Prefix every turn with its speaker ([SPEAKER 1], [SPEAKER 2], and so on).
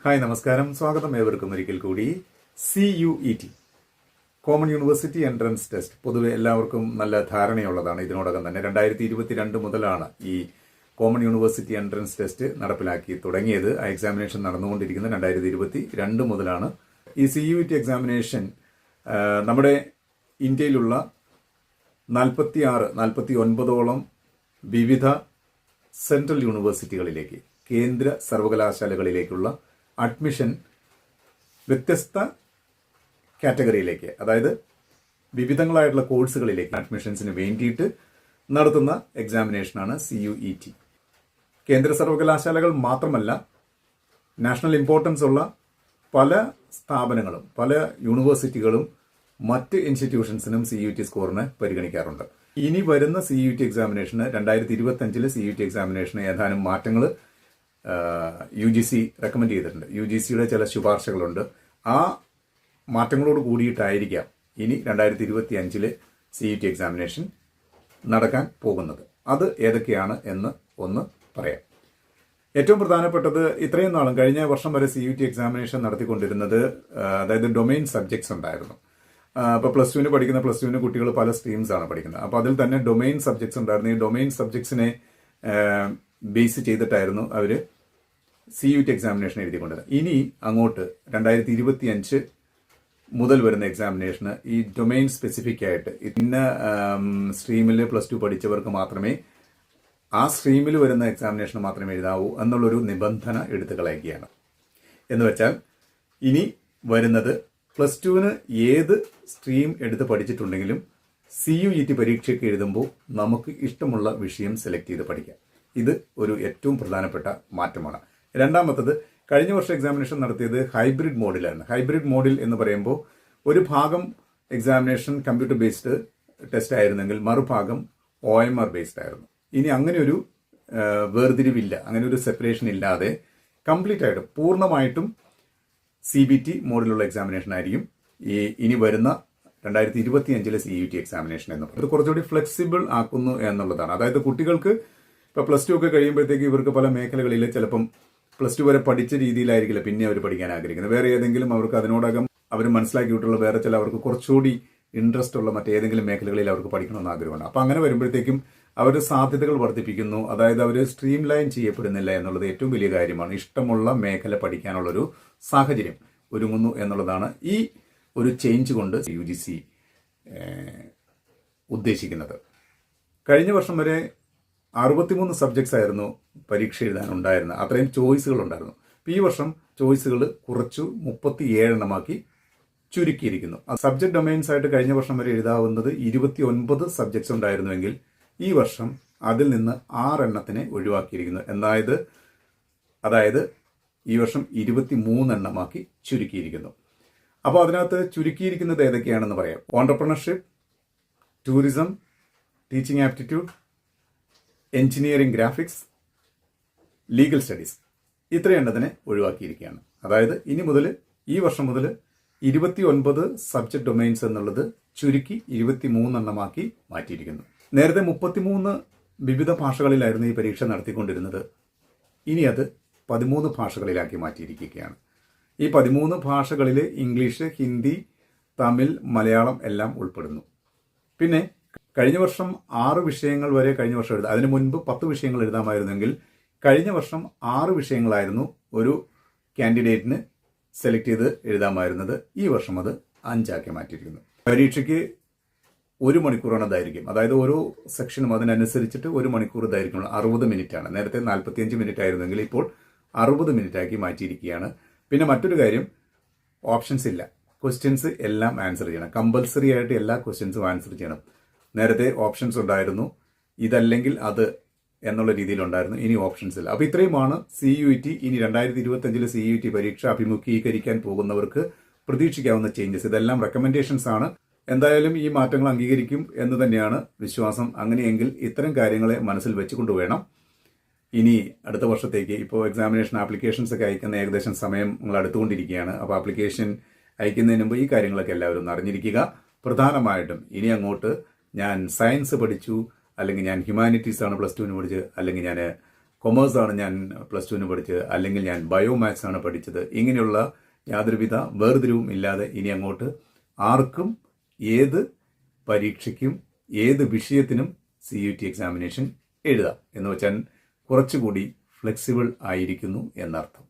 [SPEAKER 1] Hi, നമസ്കാരം. സ്വാഗതം ഏവർക്കും ഒരിക്കൽ കൂടി. CUET common university entrance test പൊതുവെ എല്ലാവർക്കും നല്ല ധാരണയുള്ളതാണ്. ഇതിനോടകം തന്നെ 2022 മുതലാണ് ഈ കോമൺ യൂണിവേഴ്സിറ്റി എൻട്രൻസ് ടെസ്റ്റ് നടപ്പിലാക്കി തുടങ്ങിയത്. ആ എക്സാമിനേഷൻ നടന്നുകൊണ്ടിരിക്കുന്നത് 2022 മുതലാണ്. ഈ CUET എക്സാമിനേഷൻ നമ്മുടെ ഇന്ത്യയിലുള്ള 49ഓളം വിവിധ സെൻട്രൽ യൂണിവേഴ്സിറ്റികളിലേക്ക്, കേന്ദ്ര സർവകലാശാലകളിലേക്കുള്ള അഡ്മിഷൻ വ്യത്യസ്ത കാറ്റഗറിയിലേക്ക്, അതായത് വിവിധങ്ങളായിട്ടുള്ള കോഴ്സുകളിലേക്ക് അഡ്മിഷൻസിന് വേണ്ടിയിട്ട് നടത്തുന്ന എക്സാമിനേഷനാണ് CUET. കേന്ദ്ര സർവകലാശാലകൾ മാത്രമല്ല, നാഷണൽ ഇമ്പോർട്ടൻസ് ഉള്ള പല സ്ഥാപനങ്ങളും പല യൂണിവേഴ്സിറ്റികളും മറ്റ് ഇൻസ്റ്റിറ്റ്യൂഷൻസിനും CUET സ്കോറിന് പരിഗണിക്കാറുണ്ട്. ഇനി വരുന്ന CUET എക്സാമിനേഷന് 2025 CUET എക്സാമിനേഷന് ഏതാനും മാറ്റങ്ങൾ UGC റെക്കമെൻഡ് ചെയ്തിട്ടുണ്ട്. UGCയുടെ ചില ശുപാർശകളുണ്ട്. ആ മാറ്റങ്ങളോട് കൂടിയിട്ടായിരിക്കാം ഇനി 2025 CUET എക്സാമിനേഷൻ നടക്കാൻ പോകുന്നത്. അത് ഏതൊക്കെയാണ് എന്ന് ഒന്ന് പറയാം. ഏറ്റവും പ്രധാനപ്പെട്ടത്, ഇത്രയും നാളും കഴിഞ്ഞ വർഷം വരെ CUET എക്സാമിനേഷൻ നടത്തിക്കൊണ്ടിരുന്നത്, അതായത് ഡൊമെയിൻ സബ്ജക്ട്സ് ഉണ്ടായിരുന്നു. ഇപ്പോൾ +2 പഠിക്കുന്ന +2 കുട്ടികൾ പല സ്ട്രീംസാണ് പഠിക്കുന്നത്. അപ്പോൾ അതിൽ തന്നെ ഡൊമെയിൻ സബ്ജക്ട്സ് ഉണ്ടായിരുന്നു. ഈ ഡൊമെയിൻ സബ്ജക്ട്സിനെ ബേസ് ചെയ്തിട്ടായിരുന്നു അവർ CUET എക്സാമിനേഷൻ എഴുതിക്കൊണ്ടത്. ഇനി അങ്ങോട്ട് 2025 മുതൽ വരുന്ന എക്സാമിനേഷന് ഈ ഡൊമെയിൻ സ്പെസിഫിക് ആയിട്ട് ഇന്ന സ്ട്രീമിൽ +2 പഠിച്ചവർക്ക് മാത്രമേ ആ സ്ട്രീമിൽ വരുന്ന എക്സാമിനേഷൻ മാത്രമേ എഴുതാവൂ എന്നുള്ളൊരു നിബന്ധന എടുത്തു കളയുകയാണ്. എന്ന് വെച്ചാൽ ഇനി വരുന്നത് +2 ഏത് സ്ട്രീം എടുത്ത് പഠിച്ചിട്ടുണ്ടെങ്കിലും CUET പരീക്ഷയ്ക്ക് എഴുതുമ്പോൾ നമുക്ക് ഇഷ്ടമുള്ള വിഷയം സെലക്ട് ചെയ്ത് പഠിക്കാം. ഇത് ഒരു ഏറ്റവും പ്രധാനപ്പെട്ട മാറ്റമാണ്. രണ്ടാമത്തത്, കഴിഞ്ഞ വർഷം എക്സാമിനേഷൻ നടത്തിയത് ഹൈബ്രിഡ് മോഡിലാണ്. ഹൈബ്രിഡ് മോഡിൽ എന്ന് പറയുമ്പോൾ ഒരു ഭാഗം എക്സാമിനേഷൻ കമ്പ്യൂട്ടർ ബേസ്ഡ് ടെസ്റ്റ് ആയിരുന്നെങ്കിൽ മറുഭാഗം OMR ബേസ്ഡ് ആയിരുന്നു. ഇനി അങ്ങനെ ഒരു വേർതിരിവില്ല, അങ്ങനെ ഒരു സെപ്പറേഷൻ ഇല്ലാതെ കംപ്ലീറ്റ് ആയിട്ടും പൂർണ്ണമായിട്ടും CBT മോഡിലുള്ള എക്സാമിനേഷൻ ആയിരിക്കും ഇനി വരുന്ന 2025 CUET എക്സാമിനേഷൻ എന്ന് പറയുന്നത്. ഇത് കുറച്ചുകൂടി ഫ്ലെക്സിബിൾ ആക്കുന്നു എന്നുള്ളതാണ്. അതായത് കുട്ടികൾക്ക് ഇപ്പോൾ +2 ഒക്കെ കഴിയുമ്പോഴത്തേക്ക് ഇവർക്ക് പല മേഖലകളിൽ ചിലപ്പം +2 വരെ പഠിച്ച രീതിയിലായിരിക്കില്ല പിന്നെ അവർ പഠിക്കാൻ ആഗ്രഹിക്കുന്നത്. വേറെ ഏതെങ്കിലും അവർക്ക് അതിനോടകം അവർ മനസ്സിലാക്കിയിട്ടുള്ള വേറെ ചില അവർക്ക് കുറച്ചുകൂടി ഇൻട്രസ്റ്റ് ഉള്ള മറ്റേതെങ്കിലും മേഖലകളിൽ അവർക്ക് പഠിക്കണമെന്ന് ആഗ്രഹമുണ്ട്. അപ്പോൾ അങ്ങനെ വരുമ്പോഴത്തേക്കും അവരുടെ സാധ്യതകൾ വർദ്ധിപ്പിക്കുന്നു. അതായത് അവർ സ്ട്രീം ലൈൻ ചെയ്യപ്പെടുന്നില്ല എന്നുള്ളത് ഏറ്റവും വലിയ കാര്യമാണ്. ഇഷ്ടമുള്ള മേഖല പഠിക്കാനുള്ളൊരു സാഹചര്യം ഒരുങ്ങുന്നു എന്നുള്ളതാണ് ഈ ഒരു ചേഞ്ച് കൊണ്ട് UGC ഉദ്ദേശിക്കുന്നത്. കഴിഞ്ഞ വർഷം വരെ 63 സബ്ജക്ട്സ് ആയിരുന്നു പരീക്ഷ എഴുതാനുണ്ടായിരുന്നത്. അത്രയും ചോയ്സുകൾ ഉണ്ടായിരുന്നു. ഈ വർഷം ചോയ്സുകൾ കുറച്ചു 37 എണ്ണമാക്കി ചുരുക്കിയിരിക്കുന്നു. സബ്ജക്ട് ഡൊമൈൻസ് ആയിട്ട് കഴിഞ്ഞ വർഷം വരെ എഴുതാവുന്നത് 29 സബ്ജക്ട്സ് ഉണ്ടായിരുന്നുവെങ്കിൽ ഈ വർഷം അതിൽ നിന്ന് 6 എണ്ണത്തിനെ ഒഴിവാക്കിയിരിക്കുന്നു. അതായത് ഈ വർഷം 23 എണ്ണമാക്കി ചുരുക്കിയിരിക്കുന്നു. അപ്പോൾ അതിനകത്ത് ചുരുക്കിയിരിക്കുന്നത് ഏതൊക്കെയാണെന്ന് പറയാം. Entrepreneurship, tourism, teaching aptitude, engineering graphics, legal studies, ഇത്രയും എണ്ണത്തിനെ ഒഴിവാക്കിയിരിക്കുകയാണ്. അതായത് ഇനി മുതൽ, ഈ വർഷം മുതൽ 29 സബ്ജക്ട് ഡൊമൈൻസ് എന്നുള്ളത് ചുരുക്കി 23 എണ്ണമാക്കി മാറ്റിയിരിക്കുന്നു. നേരത്തെ 33 വിവിധ ഭാഷകളിലായിരുന്നു ഈ പരീക്ഷ നടത്തിക്കൊണ്ടിരുന്നത്. ഇനി അത് 13 ഭാഷകളിലാക്കി മാറ്റിയിരിക്കുകയാണ്. ഈ 13 ഭാഷകളിൽ ഇംഗ്ലീഷ്, ഹിന്ദി, തമിഴ്, മലയാളം എല്ലാം ഉൾപ്പെടുന്നു. പിന്നെ കഴിഞ്ഞ വർഷം 6 വിഷയങ്ങൾ വരെ കഴിഞ്ഞ വർഷം എഴുതാം. അതിനു മുൻപ് 10 വിഷയങ്ങൾ എഴുതാമായിരുന്നെങ്കിൽ കഴിഞ്ഞ വർഷം 6 വിഷയങ്ങളായിരുന്നു ഒരു കാൻഡിഡേറ്റിന് സെലക്ട് ചെയ്ത് എഴുതാമായിരുന്നത്. ഈ വർഷം അത് 5 ആക്കി മാറ്റിയിരിക്കുന്നു. പരീക്ഷയ്ക്ക് 1 മണിക്കൂറാണ് ദൈർഘ്യം. അതായത് ഓരോ സെക്ഷനും അതിനനുസരിച്ചിട്ട് 1 മണിക്കൂർ ദൈർഘ്യമുള്ള 60 മിനിറ്റ് ആണ്. നേരത്തെ 45 മിനിറ്റ് ആയിരുന്നെങ്കിൽ ഇപ്പോൾ 60 മിനിറ്റ് ആക്കി മാറ്റിയിരിക്കുകയാണ്. പിന്നെ മറ്റൊരു കാര്യം, ഓപ്ഷൻസ് ഇല്ല. ക്വസ്റ്റ്യൻസ് എല്ലാം ആൻസർ ചെയ്യണം. കമ്പൽസറി ആയിട്ട് എല്ലാ ക്വസ്റ്റ്യൻസും ആൻസർ ചെയ്യണം. നേരത്തെ ഓപ്ഷൻസ് ഉണ്ടായിരുന്നു, ഇതല്ലെങ്കിൽ അത് എന്നുള്ള രീതിയിലുണ്ടായിരുന്നു. ഇനി ഓപ്ഷൻസ് ഇല്ല. അപ്പോൾ ഇത്രയുമാണ് CUET. ഇനി 2025 CUET പരീക്ഷ അഭിമുഖീകരിക്കാൻ പോകുന്നവർക്ക് പ്രതീക്ഷിക്കാവുന്ന ചേഞ്ചസ്. ഇതെല്ലാം റെക്കമെൻഡേഷൻസ് ആണ്. എന്തായാലും ഈ മാറ്റങ്ങൾ അംഗീകരിക്കും എന്ന് തന്നെയാണ് വിശ്വാസം. അങ്ങനെയെങ്കിൽ ഇത്തരം കാര്യങ്ങളെ മനസ്സിൽ വെച്ചുകൊണ്ട് വേണം ഇനി അടുത്ത വർഷത്തേക്ക്, ഇപ്പോൾ എക്സാമിനേഷൻ ആപ്ലിക്കേഷൻസ് ഒക്കെ അയക്കുന്ന ഏകദേശം സമയം നിങ്ങൾ അടുത്തുകൊണ്ടിരിക്കുകയാണ്. അപ്പോൾ ആപ്ലിക്കേഷൻ അയക്കുന്നതിന് മുമ്പ് ഈ കാര്യങ്ങളൊക്കെ എല്ലാവരും അറിഞ്ഞിരിക്കുക. പ്രധാനമായിട്ടും ഇനി അങ്ങോട്ട് ഞാൻ സയൻസ് പഠിച്ചു, അല്ലെങ്കിൽ ഞാൻ ഹ്യൂമാനിറ്റീസ് ആണ് +2 പഠിച്ചത്, അല്ലെങ്കിൽ ഞാൻ കൊമേഴ്സാണ് ഞാൻ +2 പഠിച്ചത്, അല്ലെങ്കിൽ ഞാൻ ബയോമാത്സ് ആണ് പഠിച്ചത്, ഇങ്ങനെയുള്ള യാതൊരുവിധ വേർതിരിവും ഇല്ലാതെ ഇനി അങ്ങോട്ട് ആർക്കും ഏത് പരീക്ഷയ്ക്കും ഏത് വിഷയത്തിനും CUT എക്സാമിനേഷൻ എഴുതാം എന്ന് വെച്ചാൽ കുറച്ചുകൂടി ഫ്ലെക്സിബിൾ ആയിരിക്കുന്നു എന്നർത്ഥം.